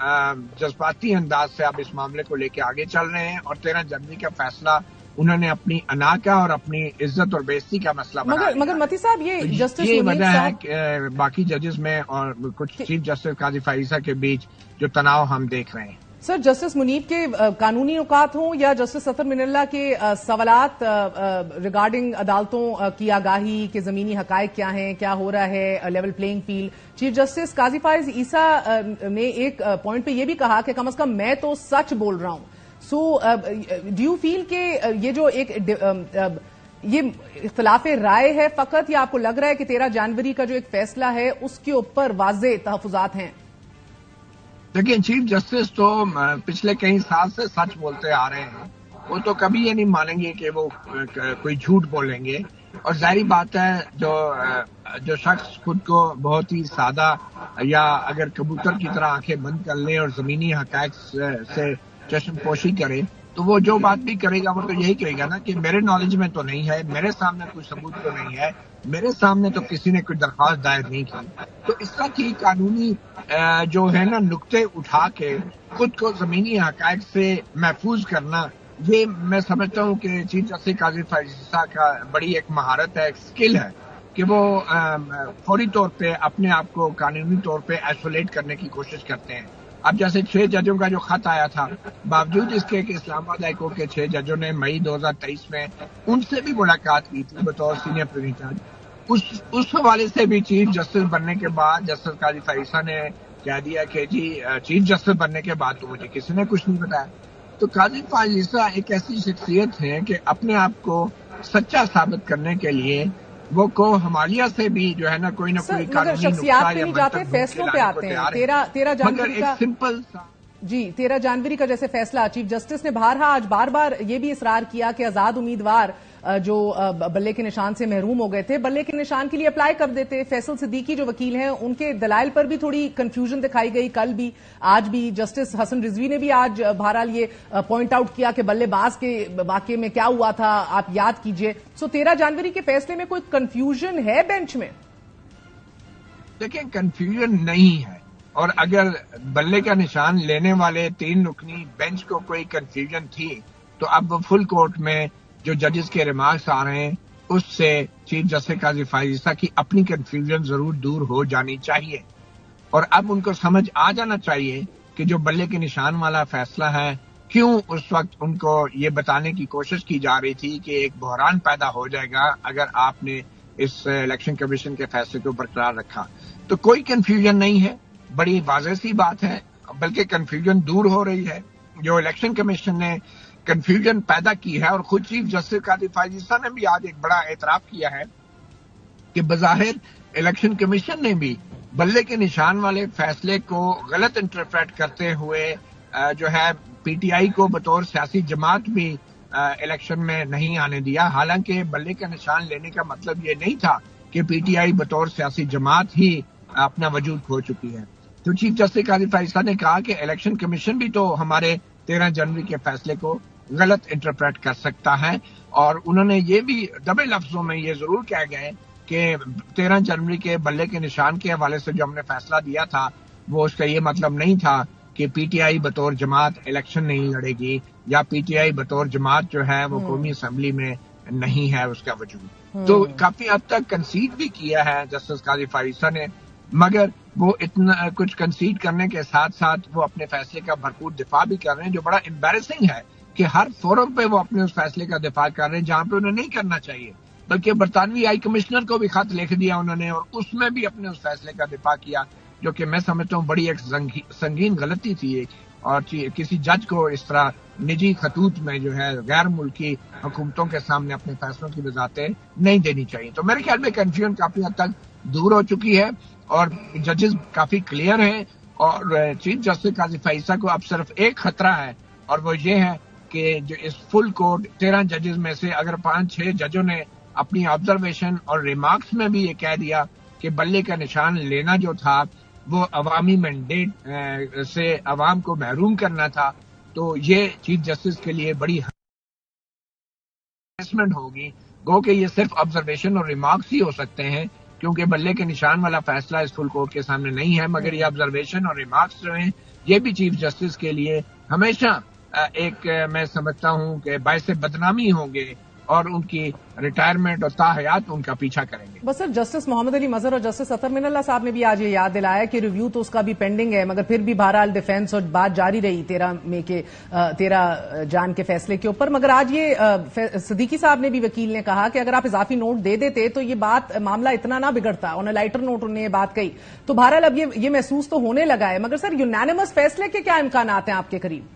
जज्बाती अंदाज से अब इस मामले को लेकर आगे चल रहे हैं और 13 जनवरी का फैसला उन्होंने अपनी अना का और अपनी इज्जत और बेइज्जती का मसला बनाया। मगर मती साहब ये तो जस्टिस ये वजह है कि बाकी जजेस में और कुछ चीफ जस्टिस काजी फायज ईसा के बीच जो तनाव हम देख रहे हैं। सर, जस्टिस मुनीब के कानूनी नुकात हों या जस्टिस अतर मिनल्ला के सवालात रिगार्डिंग अदालतों की आगाही के जमीनी हकायक क्या हैं, क्या हो रहा है, level playing field, chief justice Qazi Faez Isa ने एक पॉइंट पे ये भी कहा कि कम से कम मैं तो सच बोल रहा हूं। सो डू यू फील के ये जो एक ये इख्तिलाफ राय है फकत, या आपको लग रहा है कि 13 जनवरी का जो एक फैसला है उसके ऊपर वाज़ेह तहफ़्फ़ुज़ात हैं? देखिए, चीफ जस्टिस तो पिछले कई साल से सच बोलते आ रहे हैं, वो तो कभी ये नहीं मानेंगे कि वो कोई झूठ बोलेंगे। और जाहिर बात है जो शख्स खुद को बहुत ही सादा या अगर कबूतर की तरह आंखें बंद कर ले और जमीनी हकायक से चश्मपोशी करे तो वो जो बात भी करेगा वो तो यही कहेगा ना कि मेरे नॉलेज में तो नहीं है, मेरे सामने कोई सबूत तो नहीं है, मेरे सामने तो किसी ने कोई दरख्वास्त दायर नहीं की। तो इस तरह की कानूनी जो है ना नुक्ते उठा के खुद को जमीनी हकायक से महफूज करना, ये मैं समझता हूँ कि चीफ जस्टिस काजी फायज ईसा का बड़ी एक महारत है, एक स्किल है کہ وہ فوری طور پہ اپنے آپ کو قانونی طور پہ آئسولیٹ کرنے کی کوشش کرتے ہیں. اب جیسے 6 ججوں کا جو خط آیا تھا، باوجود اس کے کہ اسلام آباد ہائی کورٹ کے 6 ججوں نے مئی 2023 میں ان سے بھی ملاقات کی تھی بطور سینئر پریزنگ جج، اس حوالے سے بھی چیف جسٹس بننے کے بعد جسٹس قاضی فائزہ نے کہہ دیا کہ جی چیف جسٹس بننے کے بعد تو مجھے کسی نے کچھ نہیں بتایا. تو قاضی فائزہ ایک ایسی شخصیت ہے کہ اپنے آپ کو سچا ثابت کرنے کے لیے وہ کو ہمالیہ سے بھی جو ہے نا کوئی نہ کوئی قانونی شخصیات پہ نہیں جاتے، فیصلوں پہ آتے ہیں. 13 جنوری کا سمپل 13 جنوری کا جیسے فیصلہ چیف جسٹس نے آج بار بار یہ بھی اصرار کیا کہ آزاد امیدوار جو بلے کے نشان سے محروم ہو گئے تھے بلے کے نشان کے لیے اپلائی کر دیتے. فیصل صدیقی جو وکیل ہیں ان کے دلائل پر بھی تھوڑی کنفیوژن دکھائی گئی کل بھی آج بھی. جسٹس حسن رضوی نے بھی آج بہرحال یہ پوائنٹ آؤٹ کیا کہ بلے باز کے واقعے میں کیا ہوا تھا آپ یاد کیجئے. 13 جنوری کے فیصلے میں کوئی کنفیوژن ہے بینچ میں؟ دیکھیں کنفیوژن نہیں ہے، اور اگر بلے کا نشان لینے والے 3 رکنی بینچ کو کوئی کنفیوژن تھی تو اب وہ فل کورٹ میں جو ججز کے ریمارکس آ رہے ہیں اس سے چیف جسٹس قاضی فائزہ کی اپنی کنفیوژن ضرور دور ہو جانی چاہیے، اور اب ان کو سمجھ آ جانا چاہیے کہ جو بلے کے نشان والا فیصلہ ہے کیوں اس وقت ان کو یہ بتانے کی کوشش کی جا رہی تھی کہ ایک بحران پیدا ہو جائے گا اگر آپ نے اس الیکشن کمیشن کے فیصلے کو برقرار رکھا. تو کوئی کنفیوژن نہیں ہے، بڑی واضح سی بات ہے، بلکہ کنفیوژن دور ہو رہی ہے. جو الیکشن کمیشن نے کنفیوژن پیدا کی ہے، اور خود چیف جسٹس قاضی فائزہ نے بھی آج ایک بڑا اعتراف کیا ہے کہ بظاہر الیکشن کمیشن نے بھی بلے کے نشان والے فیصلے کو غلط انٹرپریٹ کرتے ہوئے جو ہے پی ٹی آئی کو بطور سیاسی جماعت بھی الیکشن میں نہیں آنے دیا. حالانکہ بلے کا نشان لینے کا مطلب یہ نہیں تھا کہ پی ٹی آئی بطور سیاسی جماعت ہی اپنا وجود کھو چکی ہے. تو چیف جسٹس قاضی فائزہ نے کہا کہ الیکشن کمیشن بھی تو ہمارے 13 جنوری کے فیصلے کو غلط انٹرپریٹ کر سکتا ہے، اور انہوں نے یہ بھی دبے لفظوں میں یہ ضرور کہہ گئے کہ 13 جنوری کے بلے کے نشان کے حوالے سے جو ہم نے فیصلہ دیا تھا وہ اس کا یہ مطلب نہیں تھا کہ پی ٹی آئی بطور جماعت الیکشن نہیں لڑے گی، یا پی ٹی آئی بطور جماعت جو ہے وہ قومی اسمبلی میں نہیں ہے اس کا وجود. تو کافی حد تک کنسیڈ بھی کیا ہے جسٹس قاضی فائزہ نے، مگر وہ اتنا کچھ کنسیڈ کرنے کے ساتھ ساتھ وہ اپنے فیصلے کا بھرپور دفاع بھی کر رہے ہیں، جو بڑا امبیرسنگ ہے کہ ہر فورم پہ وہ اپنے اس فیصلے کا دفاع کر رہے ہیں جہاں پہ انہیں نہیں کرنا چاہیے. بلکہ برطانوی ہائی کمشنر کو بھی خط لکھ دیا انہوں نے، اور اس میں بھی اپنے اس فیصلے کا دفاع کیا، جو کہ میں سمجھتا ہوں بڑی ایک سنگین غلطی تھی، اور کسی جج کو اس طرح نجی خطوط میں جو ہے غیر ملکی حکومتوں کے سامنے اپنے فیصلوں کی وضاحتیں نہیں دینی چاہیے. تو میرے خیال میں کنفیوژن کافی حد تک دور ہو چکی ہے اور ججز کافی کلیئر ہیں، اور چیف جسٹس قاضی فائزہ کو اب صرف ایک خطرہ ہے، اور وہ یہ ہے کہ جو اس فل کورٹ 13 ججز میں سے اگر 5-6 ججوں نے اپنی آبزرویشن اور ریمارکس میں بھی یہ کہہ دیا کہ بلے کا نشان لینا جو تھا وہ عوامی مینڈیٹ سے عوام کو محروم کرنا تھا، تو یہ چیف جسٹس کے لیے بڑی ہراسمنٹ ہوگی. گو کہ یہ صرف آبزرویشن اور ریمارکس ہی ہو سکتے ہیں، کیونکہ بلے کے نشان والا فیصلہ اس فل کورٹ کے سامنے نہیں ہے، مگر یہ آبزرویشن اور ریمارکس جو ہیں یہ بھی چیف جسٹس کے لیے ہمیشہ ایک میں سمجھتا ہوں کہ باعث بدنامی ہوں گے، اور ان کی ریٹائرمنٹ اور تاحیات ان کا پیچھا کریں گے. بس سر جسٹس محمد علی مظہر اور جسٹس اطہر من اللہ صاحب نے بھی آج یہ یاد دلایا کہ ریویو تو اس کا بھی پینڈنگ ہے، مگر پھر بھی بہرحال ڈیفینس اور بات جاری رہی 13 جان کے فیصلے کے اوپر. مگر آج یہ صدیقی صاحب نے بھی وکیل نے کہا کہ اگر آپ اضافی نوٹ دے دیتے تو یہ بات معاملہ اتنا نہ بگڑتا، انہوں نے لائٹر نوٹ انہوں نے یہ بات کہی. تو بہرحال اب یہ محسوس تو ہونے لگا ہے، مگر سر یونانیمس فیصلے کے کیا امکانات ہیں آپ کے قریب؟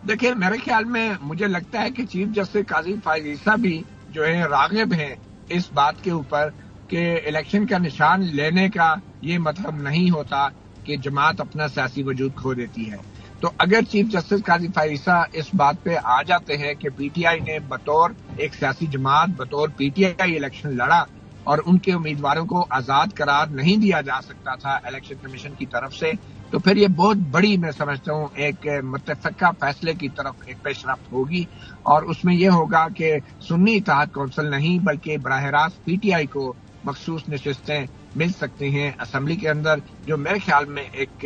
دیکھیں میرے خیال میں مجھے لگتا ہے کہ چیف جسٹس قاضی فائزہ بھی جو ہے راغب ہیں اس بات کے اوپر کہ الیکشن کا نشان لینے کا یہ مطلب نہیں ہوتا کہ جماعت اپنا سیاسی وجود کھو دیتی ہے. تو اگر چیف جسٹس قاضی فائزہ اس بات پہ آ جاتے ہیں کہ پی ٹی آئی نے بطور ایک سیاسی جماعت بطور پی ٹی آئی الیکشن لڑا اور ان کے امیدواروں کو آزاد قرار نہیں دیا جا سکتا تھا الیکشن کمیشن کی طرف سے، تو پھر یہ بہت بڑی میں سمجھتا ہوں ایک متفقہ فیصلے کی طرف ایک پیش رفت ہوگی، اور اس میں یہ ہوگا کہ سنی اتحاد کونسل نہیں بلکہ براہ راست پی ٹی آئی کو مخصوص نشستیں مل سکتی ہیں اسمبلی کے اندر، جو میرے خیال میں ایک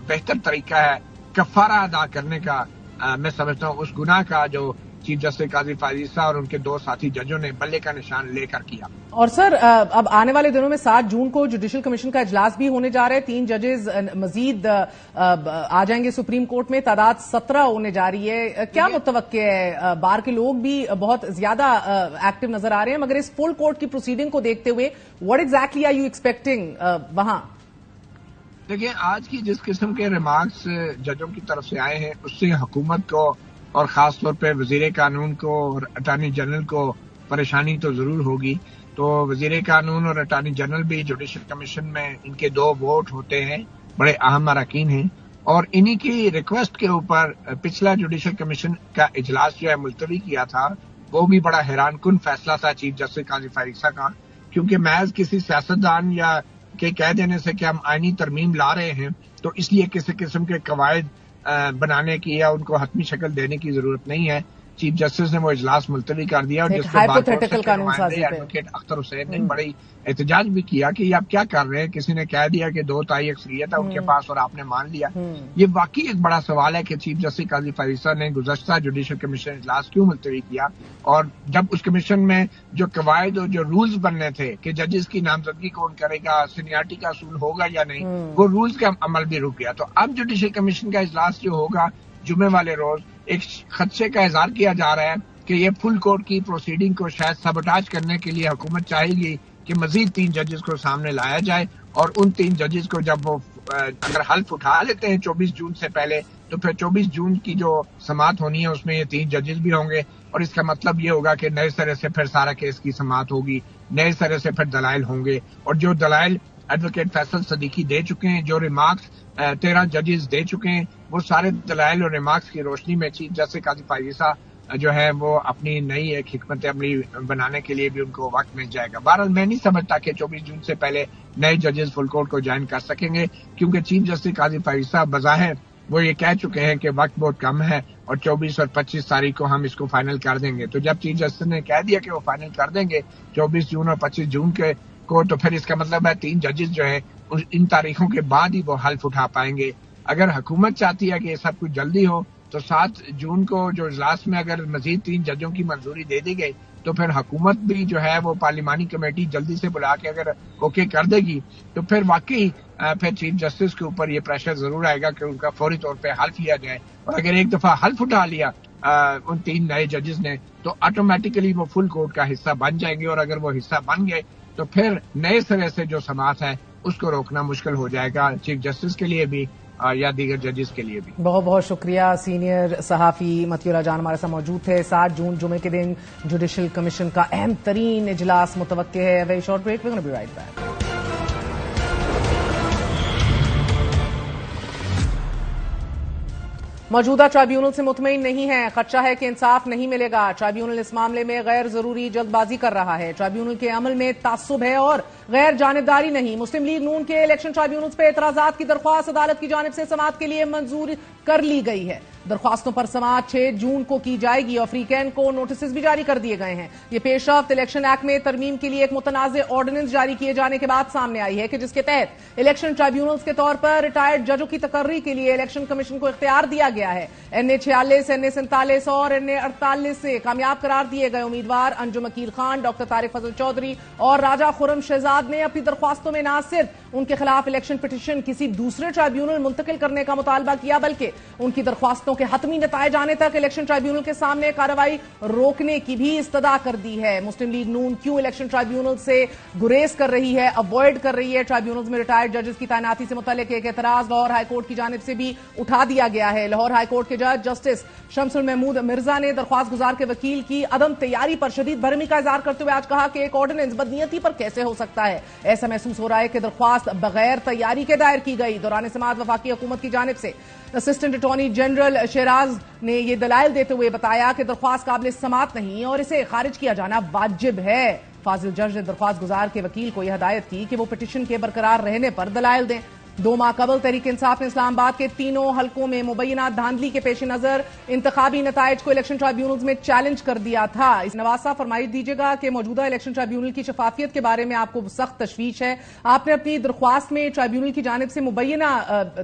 بہتر طریقہ ہے کفارہ ادا کرنے کا. میں سمجھتا ہوں اس گناہ کا جو چیف جسٹس قاضی فائز عیسی اور ان کے دو ساتھی ججوں نے بلے کا نشان لے کر کیا. اور سر اب آنے والے دنوں میں 7 جون کو جوڈیشل کمیشن کا اجلاس بھی ہونے جا رہا ہے. 3 ججز مزید آ جائیں گے سپریم کورٹ میں. تعداد 17 ہونے جا رہی ہے. کیا متوقع ہے؟ بار کے لوگ بھی بہت زیادہ ایکٹیو نظر آ رہے ہیں, مگر اس فل کورٹ کی پروسیڈنگ کو دیکھتے ہوئے what exactly are you expecting وہاں؟ دیکھیں, آج کی جس قسم کے ریمارکس ججوں کی طرف سے آئے ہیں اس سے حکومت کو اور خاص طور پہ وزیر قانون کو اور اٹارنی جنرل کو پریشانی تو ضرور ہوگی. تو وزیر قانون اور اٹارنی جنرل بھی جوڈیشل کمیشن میں ان کے 2 ووٹ ہوتے ہیں, بڑے اہم اراکین ہیں, اور انہی کی ریکویسٹ کے اوپر پچھلا جوڈیشل کمیشن کا اجلاس جو ہے ملتوی کیا تھا, وہ بھی بڑا حیران کن فیصلہ تھا چیف جسٹس قاضی فائز عیسی کا, کیونکہ محض کسی سیاستدان یا کہ کہہ دینے سے کہ ہم آئینی ترمیم لا رہے ہیں تو اس لیے کسی قسم کے قواعد بنانے کی یا ان کو حتمی شکل دینے کی ضرورت نہیں ہے. چیف جسٹس نے وہ اجلاس ملتوی کر دیا, اور جس کے بعد ایڈوکیٹ اختر حسین نے بڑی احتجاج بھی کیا کہ یہ آپ کیا کر رہے ہیں, کسی نے کہہ دیا کہ 2 تائی اکثریت ہے ان کے پاس اور آپ نے مان لیا. یہ واقعی ایک بڑا سوال ہے کہ چیف جسٹس قاضی فائز عیسی نے گزشتہ جوڈیشل کمیشن اجلاس کیوں ملتوی کیا, اور جب اس کمیشن میں جو قواعد اور جو رولز بننے تھے کہ ججز کی نامزدگی کون کرے گا, سینیارٹی کا اصول ہوگا یا نہیں, وہ رولز کا عمل بھی رک گیا. تو اب جوڈیشل کمیشن کا اجلاس جو ہوگا جمعے والے روز, ایک خدشے کا اظہار کیا جا رہا ہے کہ یہ فل کورٹ کی پروسیڈنگ کو شاید سبوٹاج کرنے کے لیے حکومت چاہے گی کہ مزید 3 ججز کو سامنے لایا جائے, اور ان 3 ججز کو جب وہ اگر حلف اٹھا لیتے ہیں 24 جون سے پہلے, تو پھر 24 جون کی جو سماعت ہونی ہے اس میں یہ 3 ججز بھی ہوں گے, اور اس کا مطلب یہ ہوگا کہ نئے سرے سے پھر سارا کیس کی سماعت ہوگی, نئے سرے سے پھر دلائل ہوں گے, اور جو دلائل ایڈوکیٹ فیصل صدیقی دے چکے ہیں, جو ریمارکس 13 ججز دے چکے ہیں, وہ سارے دلائل اور ریمارکس کی روشنی میں چیف جسٹس قاضی فائز عیسی جو ہے وہ اپنی نئی ایک حکمت عملی بنانے کے لیے بھی ان کو وقت مل جائے گا. بہرحال میں نہیں سمجھتا کہ 24 جون سے پہلے نئے ججز فل کورٹ کو جوائن کر سکیں گے, کیونکہ چیف جسٹس قاضی فائز عیسی بظاہر وہ یہ کہہ چکے ہیں کہ وقت بہت کم ہے اور 24 اور 25 تاریخ کو ہم اس کو فائنل کر دیں گے. تو جب چیف جسٹس نے کہہ دیا کہ وہ فائنل کر دیں گے 24 جون اور 25 جون کو, تو پھر اس کا مطلب ہے 3 ججز جو ہے ان تاریخوں کے بعد ہی وہ حلف اٹھا پائیں گے. اگر حکومت چاہتی ہے کہ یہ سب کچھ جلدی ہو تو 7 جون کو جو اجلاس میں اگر مزید 3 ججوں کی منظوری دے دی گئی تو پھر حکومت بھی جو ہے وہ پارلیمانی کمیٹی جلدی سے بلا کے اگر اوکے کر دے گی تو پھر واقعی پھر چیف جسٹس کے اوپر یہ پریشر ضرور آئے گا کہ ان کا فوری طور پہ حلف لیا جائے. اور اگر ایک دفعہ حلف اٹھا لیا ان 3 نئے ججز نے تو آٹومیٹکلی وہ فل کورٹ کا حصہ بن جائیں گے, اور اگر وہ حصہ بن گئے تو پھر نئے سرے سے جو سماعت ہے اس کو روکنا مشکل ہو جائے گا چیف جسٹس کے لیے بھی یا دیگر ججز کے لیے بھی. بہت بہت شکریہ. سینئر صحافی متی اللہ جان ہمارے ساتھ موجود تھے. 7 جون جمعے کے دن جوڈیشل کمیشن کا اہم ترین اجلاس متوقع ہے. Very short break, we gonna be right back. موجودہ ٹرائیبیونل سے مطمئن نہیں ہے, خدشہ ہے کہ انصاف نہیں ملے گا. ٹرائیبیونل اس معاملے میں غیر ضروری جلد بازی کر رہا ہے. ٹرائیبیونل کے عمل میں تعصب ہے اور غیر جانبداری نہیں. مسلم لیگ نون کے الیکشن ٹرائیبیونلز پہ اعتراضات کی درخواست عدالت کی جانب سے سماعت کے لیے منظور کر لی گئی ہے. درخواستوں پر سماعت 6 جون کو کی جائے گی اور فریقین کو نوٹسز بھی جاری کر دیے گئے ہیں. یہ پیش رفت الیکشن ایکٹ میں ترمیم کے لیے ایک متنازع آرڈیننس جاری کیے جانے کے بعد سامنے آئی ہے کہ جس کے تحت الیکشن ٹرائیبیونلز کے طور پر ریٹائرڈ ججوں کی تقرری کے لیے الیکشن کمیشن کو اختیار دیا گیا ہے. NA 46, NA 47 اور NA 48 سے کامیاب قرار دیے گئے امیدوار انجم عقیل خان, ڈاکٹر طارق فضل چودھری اور راجہ خرم شہزاد نے اپنی درخواستوں میں نہ صرف ان کے خلاف الیکشن پٹیشن کسی دوسرے ٹرائیبیونل منتقل کرنے کا مطالبہ کیا بلکہ ان کی درخواستوں کے حتمی نتائج آنے تک الیکشن ٹرائیبیونل کے سامنے کارروائی روکنے کی بھی استدعا کر دی ہے. مسلم لیگ نون کیوں الیکشن ٹرائیبیونل سے گریز کر رہی ہے, اوائڈ کر رہی ہے؟ ٹرائیبیونلز میں ریٹائرڈ ججز کی تعیناتی سے متعلق ایک اعتراض لاہور ہائی کورٹ کی جانب سے بھی اٹھا دیا گیا ہے. لاہور ہائی کورٹ کے جج جسٹس شمس المحمود مرزا نے درخواست گزار کے وکیل کی عدم تیاری پر شدید برہمی کا اظہار کرتے ہوئے آج کہا کہ ایک آرڈیننس بدنیتی پر کیسے ہو سکتا ہے. ایسا محسوس ہو رہا ہے کہ درخواست بغیر تیاری کے دائر کی گئی. دوران سماعت وفاقی حکومت کی جانب سے اسسٹنٹ اٹارنی جنرل شیراز نے یہ دلائل دیتے ہوئے بتایا کہ درخواست قابل سماعت نہیں اور اسے خارج کیا جانا واجب ہے. فاضل جج نے درخواست گزار کے وکیل کو یہ ہدایت کی کہ وہ پٹیشن کے برقرار رہنے پر دلائل دیں. 2 माह कबल तहरीक इंसाफ ने इस्लामाबाद के तीनों हलकों में मुबैना धांधली के पेश नजर इंतखाबी नताइज को इलेक्शन ट्राइब्यूनल्स में चैलेंज कर दिया था। इस नवाज साहब फरमाइश दीजिएगा कि मौजूदा इलेक्शन ट्राइब्यूनल की शफाफियत के बारे में आपको सख्त तशवीश है। आपने अपनी दरख्वास्त में ट्राइब्यूनल की जानिब से मुबैना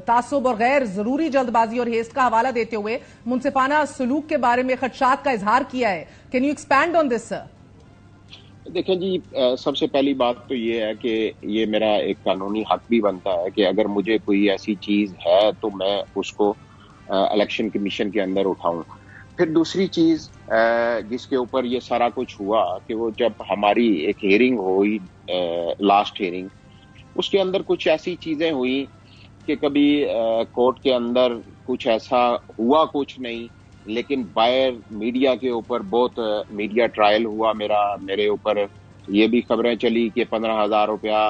तासुब और गैर जरूरी जल्दबाजी और हेस्ट का हवाला देते हुए मुनसिफाना सलूक के बारे में खदशात का इजहार किया है। Can you expand on this sir? देखें जी, सबसे पहली बात तो ये है कि ये मेरा एक कानूनी हक भी बनता है कि अगर मुझे कोई ऐसी चीज है तो मैं उसको इलेक्शन कमीशन के अंदर उठाऊं। फिर दूसरी चीज जिसके ऊपर ये सारा कुछ हुआ कि वो जब हमारी एक हियरिंग हुई, लास्ट हियरिंग, उसके अंदर कुछ ऐसी चीजें हुई कि कभी कोर्ट के अंदर कुछ ऐसा हुआ कुछ नहीं, लेकिन बाहर मीडिया के ऊपर बहुत मीडिया ट्रायल हुआ मेरे ऊपर ये भी खबरें चली कि 15,000 रुपया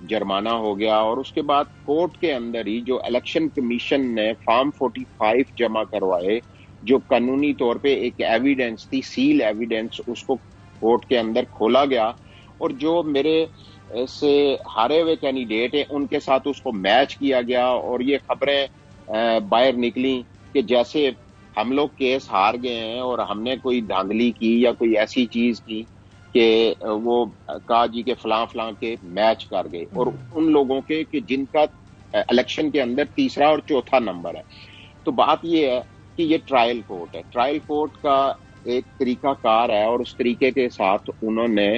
जुर्माना हो गया। और उसके बाद कोर्ट के अंदर ही जो इलेक्शन कमीशन ने फॉर्म 45 जमा करवाए, जो कानूनी तौर पे एक एविडेंस थी, सील एविडेंस, उसको कोर्ट के अंदर खोला गया और जो मेरे से हारे हुए कैंडिडेट हैं उनके साथ उसको मैच किया गया और ये खबरें बाहर निकली कि जैसे हम लोग केस हार गए हैं और हमने कोई धांधली की या कोई ऐसी चीज की कि वो कहा जी के फलां के मैच कर गए, और उन लोगों के कि जिनका इलेक्शन के अंदर तीसरा और चौथा नंबर है। तो बात ये है कि ये ट्रायल कोर्ट है, ट्रायल कोर्ट का एक तरीका कार है और उस तरीके के साथ उन्होंने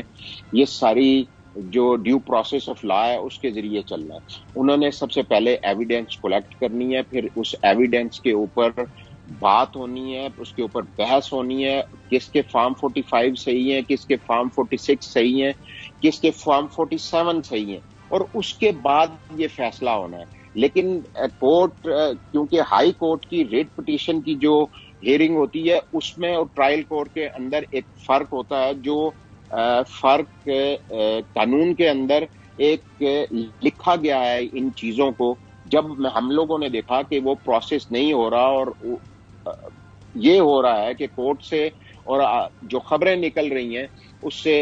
ये सारी जो ड्यू प्रोसेस ऑफ लॉ है उसके जरिए चलना है। उन्होंने सबसे पहले एविडेंस कलेक्ट करनी है, फिर उस एविडेंस के ऊपर बात होनी है, उसके ऊपर बहस होनी है, किसके फॉर्म 45 सही है, किसके फॉर्म 46 सही है, किसके फॉर्म 47 सही है, और उसके बाद ये फैसला होना है। लेकिन कोर्ट, क्योंकि हाई कोर्ट की रेट पिटीशन की जो हियरिंग होती है उसमें और ट्रायल कोर्ट के अंदर एक फर्क होता है, जो फर्क कानून के अंदर एक लिखा गया है इन चीजों को। जब हम लोगों ने देखा कि वो प्रोसेस नहीं हो रहा और ये हो रहा है कि कोर्ट से और जो खबरें निकल रही हैं उससे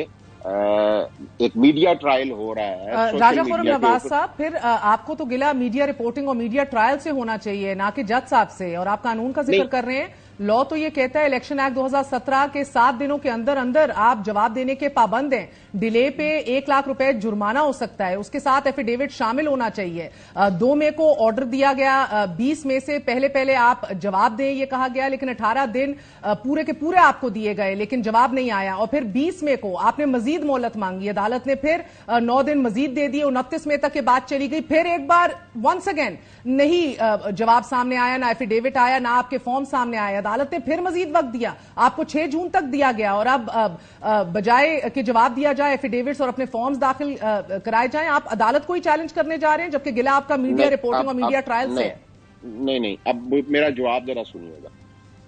एक मीडिया ट्रायल हो रहा है। राजा खुर्रम नवाज साहब, फिर आपको तो गिला मीडिया रिपोर्टिंग और मीडिया ट्रायल से होना चाहिए, ना कि जज साहब से। और आप कानून का जिक्र कर रहे हैं, लॉ तो ये कहता है इलेक्शन एक्ट 2017 के 7 दिनों के अंदर अंदर आप जवाब देने के पाबंद हैं। डिले पे 1 लाख रुपए जुर्माना हो सकता है, उसके साथ एफिडेविट शामिल होना चाहिए। 2 मई को ऑर्डर दिया गया, 20 मई से पहले आप जवाब दें ये कहा गया, लेकिन 18 दिन पूरे के पूरे आपको दिए गए लेकिन जवाब नहीं आया। और फिर 20 मई को आपने मजीद मोहलत मांगी, अदालत ने फिर 9 दिन मजीद दे दिए, 29 मई तक के बाद चली गई। फिर एक बार वंस अगेन नहीं जवाब सामने आया, ना एफिडेविट आया, ना आपके फॉर्म सामने आए। अदालत ने फिर मजीद वक्त दिया, आपको 6 जून तक दिया गया, और अब बजाय कि जवाब दिया जाए, एफिडेविट्स और अपने फॉर्म्स दाखिल कराए जाएं, आप अदालत को ही चैलेंज करने जा रहे हैं, जबकि गिला आपका मीडिया रिपोर्टिंग और मीडिया ट्रायल से है। नहीं, अब मेरा जवाब जरा सुनिएगा।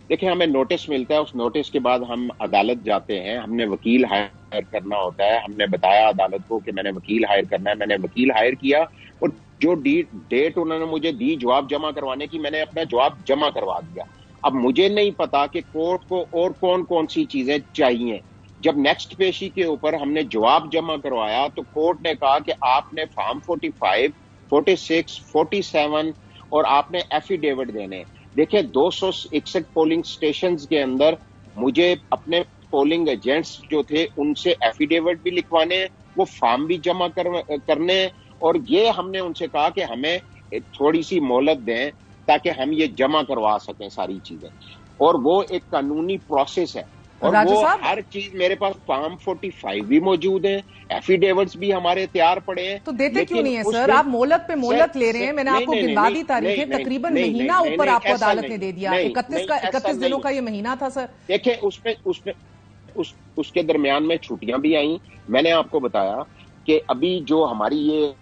देखिए, हमें नोटिस मिलता है, उस नोटिस के बाद हम अदालत जाते हैं, हमने वकील हायर करना होता है। हमने बताया अदालत को कि मैंने वकील हायर करना है, मैंने वकील हायर किया और जो डेट उन्होंने मुझे दी जवाब जमा करवाने की, मैंने अपना जवाब जमा करवा दिया। अब मुझे नहीं पता कि कोर्ट को और कौन कौन सी चीजें चाहिए। जब नेक्स्ट पेशी के ऊपर हमने जवाब जमा करवाया तो कोर्ट ने कहा कि आपने फॉर्म 45, 46, 47 और आपने एफिडेविट देने। देखिए, 261 पोलिंग स्टेशंस के अंदर मुझे अपने पोलिंग एजेंट्स जो थे उनसे एफिडेविट भी लिखवाने, वो फॉर्म भी जमा करने, और ये हमने उनसे कहा कि हमें थोड़ी सी मोहलत दें ताकि हम ये जमा करवा सकें सारी चीजें। और वो एक कानूनी प्रोसेस है और वो हर चीज मेरे पास फॉर्म 45 भी मौजूद है, एफिडेविट्स भी हमारे तैयार पड़े हैं। तो देते क्यों नहीं है सर? आप मोहलत पे मोहलत ले रहे हैं। मैंने आपको गिनवा दी तारीखें, तकरीबन महीना ऊपर आपको अदालत ने दे दिया। 31 दिनों का ये महीना था सर। देखिए, उसके दरमियान में छुट्टियां भी आई। मैंने आपको बताया कि अभी जो हमारी ये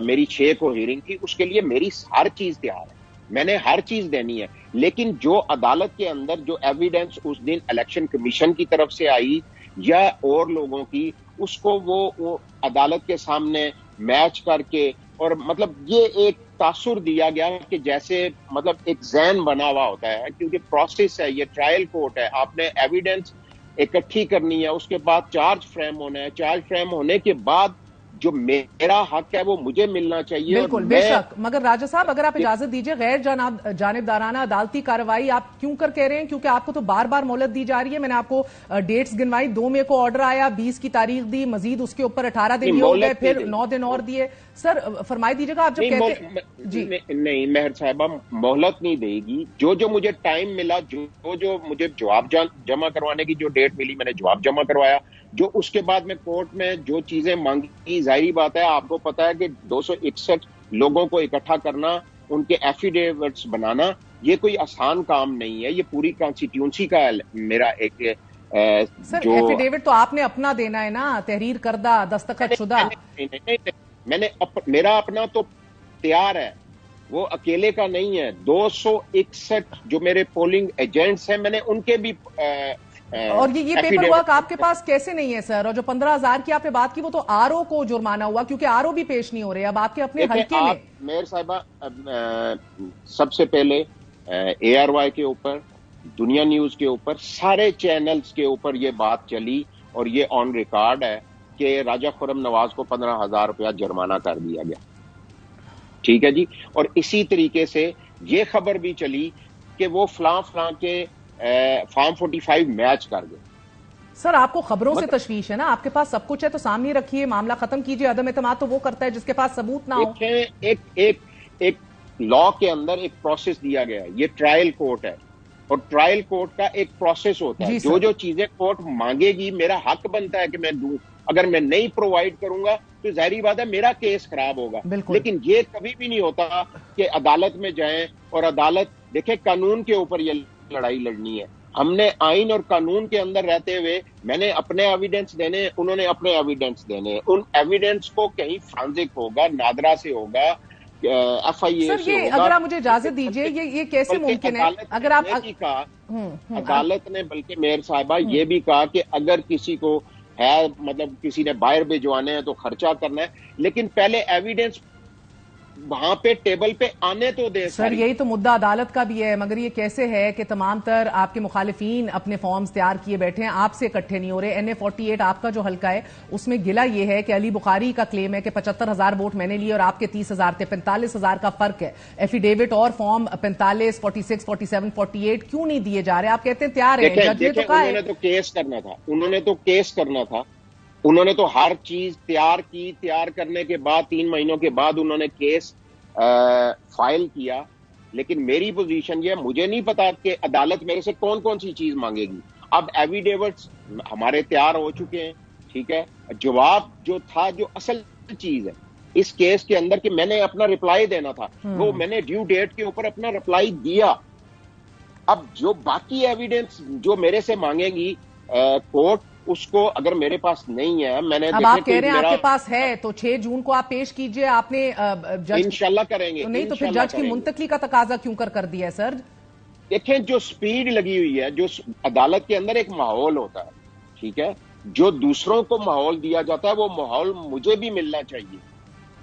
मेरी 6 को हियरिंग थी, उसके लिए मेरी हर चीज तैयार है, मैंने हर चीज देनी है। लेकिन जो अदालत के अंदर जो एविडेंस उस दिन इलेक्शन कमीशन की तरफ से आई या और लोगों की, उसको वो अदालत के सामने मैच करके, और मतलब ये एक तासुर दिया गया कि जैसे मतलब एक जहन बना हुआ होता है, क्योंकि प्रोसेस है, ये ट्रायल कोर्ट है, आपने एविडेंस इकट्ठी करनी है, उसके बाद चार्ज फ्रेम होना है, चार्ज फ्रेम होने के बाद جو میرا حق ہے وہ مجھے ملنا چاہیے. بالکل بے شک. مگر راجہ صاحب اگر آپ اجازت دیجئے, غیر جانبدارانہ عدالتی کارروائی آپ کیوں کر کہہ رہے ہیں؟ کیونکہ آپ کو تو بار بار مہلت دی جا رہی ہے. میں نے آپ کو ڈیٹس گنوائی, 2 مئی کو آرڈر آیا, 20 کی تاریخ دی, مزید اس کے اوپر 18 دن ہو گئے, پھر 9 دن اور دیے. سر فرمائی دیجیے گا آپ جب کہتے ہیں. جی نہیں مہر صاحبہ, مہلت نہیں دے گی. جو مجھے ٹائم ملا, جو مجھے جواب جمع کروانے کی جو ڈیٹ ملی, میں نے جواب جمع کروایا. جو اس کے بعد میں کورٹ میں جو چیزیں مانگی, ظاہری بات ہے آپ کو پتا ہے کہ 261 لوگوں کو اکٹھا کرنا, ان کے ایفیڈیوٹس بنانا, یہ کوئی آسان کام نہیں ہے. یہ پوری کانسٹیٹیوشن کا میرا ایک سر ایفیڈیوٹ تو آپ نے اپنا دینا ہے نا, تحریر کردہ, دستخط شدہ. میں نے میرا اپنا تو تیار ہے, وہ اکیلے کا نہیں ہے. 261 جو میرے پولنگ ایجنٹس ہیں, میں نے ان کے بھی اور یہ پیپر ورک آپ کے پاس کیسے نہیں ہے سر؟ اور جو 15,000 کی آپ نے بات کی وہ تو آر او کو جرمانہ ہوا, کیونکہ آر او بھی پیش نہیں ہو رہے اب آپ کے اپنے حلقے میں. میر صاحبہ, سب سے پہلے اے آر وائی کے اوپر, دنیا نیوز کے اوپر, سارے چینلز کے اوپر یہ بات چلی اور یہ آن ریکارڈ ہے کہ راجہ خرم نواز کو 15,000 روپیہ جرمانہ کر دیا گیا. ٹھیک ہے جی. اور اسی طریقے سے یہ خبر بھی چلی کہ وہ فلاں کے فارم 45 میچ کر گئے. سر آپ کو خبروں سے تشویش ہے نا, آپ کے پاس سب کچھ ہے تو سامنے رکھیے, معاملہ ختم کیجئے. عدم اعتماد تو وہ کرتا ہے جس کے پاس ثبوت نہ ہو. ایک لا کے اندر ایک پروسیس دیا گیا ہے, یہ ٹرائل کورٹ ہے, اور ٹرائل کورٹ کا ایک پروسیس ہوتا ہے. جو چیزیں کورٹ مانگے گی میرا حق بنتا ہے کہ میں دوں. اگر میں نہیں پرووائڈ کروں گا تو ظاہری بات ہے میرا کیس خراب ہوگا. لیکن یہ کبھی بھی نہیں ہوتا کہ عدالت میں جائیں اور عدالت دیکھیں, قانون کے اوپر یہ لڑائی لڑنی ہے. ہم نے آئین اور قانون کے اندر رہتے ہوئے, میں نے اپنے ایویڈنس دینے, انہوں نے اپنے ایویڈنس دینے. ان ایویڈنس کو کہیں فرانزک ہوگا, نادرا سے ہوگا, ایف آئی اے سے ہوگا. اگر آپ مجھے اجازت دیجئے, یہ کیسے ممکن ہے؟ اگر آپ عدالت نے بلکہ میئر صاحبہ یہ بھی کہا کہ اگر کسی کو ہے, مطلب کسی نے باہر بھجوانے ہیں تو خرچہ کرنا ہے, لیکن پہلے ایویڈنس وہاں پہ ٹیبل پہ آنے تو دے. سر یہی تو مدعا عدالت کا بھی ہے, مگر یہ کیسے ہے کہ تمام تر آپ کے مخالفین اپنے فارمز تیار کیے بیٹھے ہیں, آپ سے اکٹھے نہیں ہو رہے. این اے 48 آپ کا جو حلقہ ہے اس میں گلہ یہ ہے کہ علی بخاری کا کلیم ہے کہ 75,000 ووٹ میں نے لیے اور آپ کے 30,000 تھے, 45,000 کا فرق ہے. ایفیڈیوٹ اور فارم 45, 46, 47, 48 کیوں نہیں دیے جا رہے؟ آپ کہتے ہیں تیار ہیں, جج نے تو کہا ہے. انہوں نے تو کیس کرنا تھا, انہوں نے تو ہر چیز تیار کی. تیار کرنے کے بعد 3 مہینوں کے بعد انہوں نے کیس فائل کیا. لیکن میری پوزیشن یہ, مجھے نہیں پتا کہ عدالت میرے سے کون سی چیز مانگے گی. اب ایویڈیوٹس ہمارے تیار ہو چکے ہیں, ٹھیک ہے. جواب جو تھا, جو اصل چیز ہے اس کیس کے اندر کہ میں نے اپنا رپلائی دینا تھا, وہ میں نے ڈیو ڈیٹ کے اوپر اپنا رپلائی دیا. اب جو باقی ایویڈنس جو میرے سے مانگے گی کورٹ, اس کو اگر میرے پاس نہیں ہے, میں نے اب آپ کہہ رہے ہیں آپ کے پاس ہے تو 6 جون کو آپ پیش کیجئے. آپ نے انشاءاللہ کریں گے. نہیں تو پھر جج کی منتقلی کا تقاضا کیوں کر دیا ہے سر؟ دیکھیں جو سپیڈ لگی ہوئی ہے, جو عدالت کے اندر ایک ماحول ہوتا ہے, ٹھیک ہے, جو دوسروں کو ماحول دیا جاتا ہے وہ ماحول مجھے بھی ملنا چاہیے.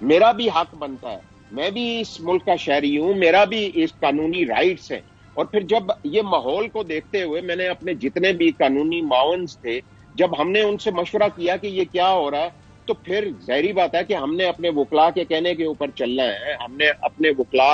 میرا بھی حق بنتا ہے, میں بھی اس ملک کا شہری ہوں, میرا بھی اس قانونی رائٹس ہیں. اور پھر جب یہ ماحول کو دیکھتے ہوئے میں نے اپنے جتنے بھی قانونی معاونز تھے, جب ہم نے ان سے مشورہ کیا کہ یہ کیا ہو رہا ہے, تو پھر ظاہری بات ہے کہ ہم نے اپنے وکلا کے کہنے کے اوپر چلنا ہے. ہم نے اپنے وکلا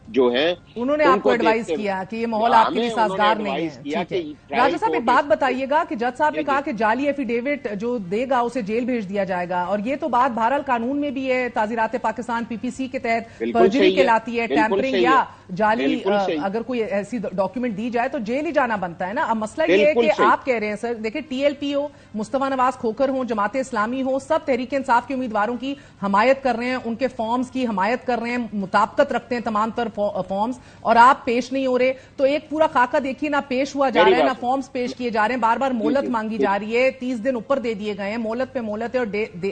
جو ہیں انہوں نے آپ کو ایڈوائز کیا کہ یہ ماحول آپ کے لیے سازگار نہیں ہے. راجہ صاحب ایک بات بتائیے گا کہ جج صاحب نے کہا کہ جعلی ایفیڈیوٹ جو دے گا اسے جیل بھیج دیا جائے گا, اور یہ تو بات بہرحال قانون میں بھی ہے, تعزیرات پاکستان PPC کے تحت پرجری کہلاتی ہے, ٹیمپرنگ یا جعلی اگر کوئی ایسی ڈاکیومنٹ دی جائے تو جیل ہی جانا بنتا ہے نا. اب مسئلہ یہ ہے کہ آپ کہہ رہے ہیں سر, دیکھیں TLP ہو, مصطفیٰ نواز کھوکھر ہوں, جماعت اسلامی ہو, سب تحریک انصاف کے امیدواروں کی حمایت کر رہے ہیں, ان کے فارمز کی حمایت کر رہے ہیں, مطابقت رکھتے ہیں تمام تر فارمز, اور آپ پیش نہیں ہو رہے. تو ایک پورا خاکہ دیکھیے, نہ پیش ہوا جا رہا ہے, نہ فارمز پیش کیے جا رہے ہیں, بار بار مہلت مانگی جا رہی ہے, 30 دن اوپر دے دیے گئے ہیں, مہلت پہ مہلت ہے اور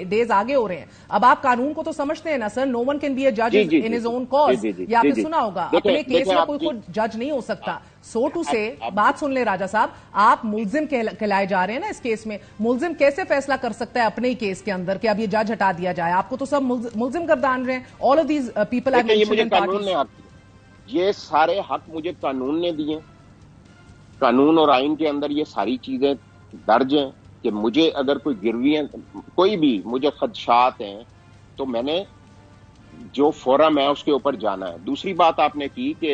ڈیز آگے ہو رہے ہیں. اب آپ قانون کو تو سمجھتے ہیں نا سر, نو ون کین بی اے جج ان ہز اون کاز. یہ آپ نے سنا ہوگا, اپنے کیس میں کوئی خود جج نہیں ہو سکتا. سو ٹو سے بات سن لیں راجہ صاحب, آپ ملزم کہلائے جا رہے ہیں نا اس کیس میں. ملزم کیسے فیصلہ کر سکتا ہے اپنے ہی کیس کے اندر کہ اب یہ جج ہٹا دیا جائے؟ آپ کو تو سب ملزم گردان رہے ہیں. All of these people I mentioned, یہ سارے حق مجھے قانون نے دیے. قانون اور آئین کے اندر یہ ساری چیزیں درج ہیں کہ مجھے اگر کوئی گرویاں, کوئی بھی مجھے خدشات ہیں तो मैंने जो फोरम है उसके ऊपर जाना है। दूसरी बात आपने की कि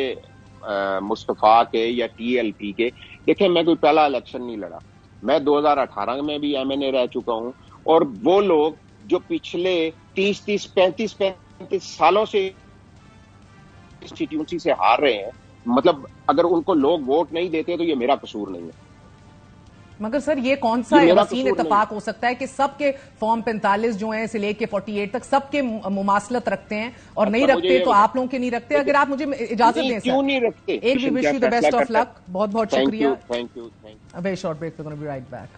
मुस्तफा के या TLP के, देखिए मैं कोई पहला इलेक्शन नहीं लड़ा, मैं 2018 में भी MNA रह चुका हूं, और वो लोग जो पिछले 30, 35 सालों से कॉन्स्टिट्यूंसी से हार रहे हैं, मतलब अगर उनको लोग वोट नहीं देते तो ये मेरा कसूर नहीं है। मगर सर ये कौन सा वसीन इत्तेफाक हो सकता है कि सबके फॉर्म 45 जो हैं से लेके 48 तक सबके मुमासलत रखते हैं और नहीं रखते तो आप लोगों के नहीं रखते? अगर आप मुझे इजाजत दें सर, क्यों नहीं रखते? एक भी wish you the best of luck, बहुत बहुत शुक्रिया। Thank you. A very short break, we're going to be right back.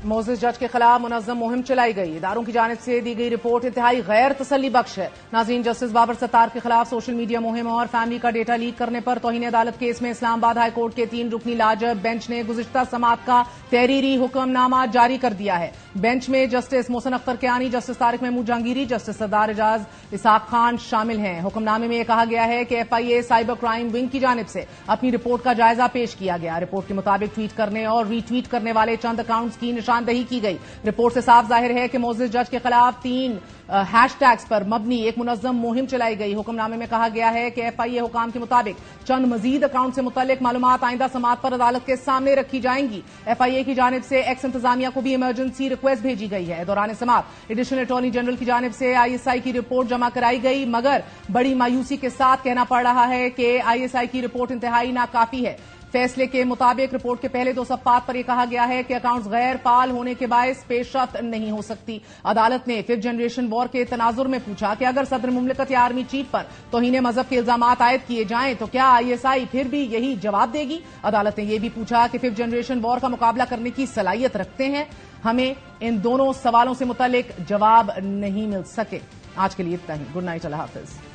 Moses जज के खिलाफ मुनज़्ज़म मुहिम चलाई गई। इदारों की जानिब से दी गई रिपोर्ट इंतहाई गैर तसल्ली बख्श है। नाज़रीन, जस्टिस बाबर सत्तार के खिलाफ सोशल मीडिया मुहिम और फैमिली का डेटा लीक करने पर तौहीन अदालत केस में इस्लामाबाद हाई कोर्ट के 3 रुकनी लाजब बेंच ने गुज़िश्ता समाअत का तहरीरी हुक्मनामा जारी कर दिया है। बेंच में justice Mohsin Akhtar Kayani, justice Tariq Mahmood Jahangiri, justice Sardar Ejaz Ishaq Khan शामिल हैं। हुक्मनामे में यह कहा गया है कि FIA साइबर क्राइम विंग की जानिब से अपनी रिपोर्ट का जायजा पेश किया गया। रिपोर्ट के मुताबिक ट्वीट करने और रीट्वीट करने वाले चंद अकाउंट्स की निशानदही की गई। रिपोर्ट से साफ जाहिर है कि मोजेस जज के खिलाफ 3 हैशटैग्स पर मबनी एक मुनज़्ज़म मुहिम चलाई गई। हुक्मनामे में कहा गया है कि FIA हुकाम के मुताबिक चंद मजीद अकाउंट से मुतल्लिक मालूमात आइंदा समाअत पर अदालत के सामने रखी जाएंगी। FIA की जानिब से एक्स इंतजामिया को भी इमरजेंसी रिक्वेस्ट भेजी गई है। दौरान समाअत एडिशनल अटॉर्नी जनरल की जानिब से ISI की रिपोर्ट जमा कराई गई, मगर बड़ी मायूसी के साथ कहना पड़ रहा है कि ISI की रिपोर्ट इंतहाई नाकाफी है। फैसले के मुताबिक रिपोर्ट के पहले 2 सफ़ात पर यह कहा गया है कि अकाउंट्स गैर फाल होने के बायस पेशरफ्त नहीं हो सकती। अदालत ने 5th जनरेशन वॉर के तनाजुर में पूछा कि अगर सदर मुमलिकत या आर्मी चीफ पर तौहीन मजहब के इल्जामात आयद किए जाएं तो क्या ISI फिर भी यही जवाब देगी? अदालत ने यह भी पूछा कि 5th जनरेशन वॉर का मुकाबला करने की सलाहियत रखते हैं? हमें इन दोनों सवालों से मुतल्लिक जवाब नहीं मिल सके। आज के लिए इतना ही। गुड नाइट, अल्लाह हाफिज।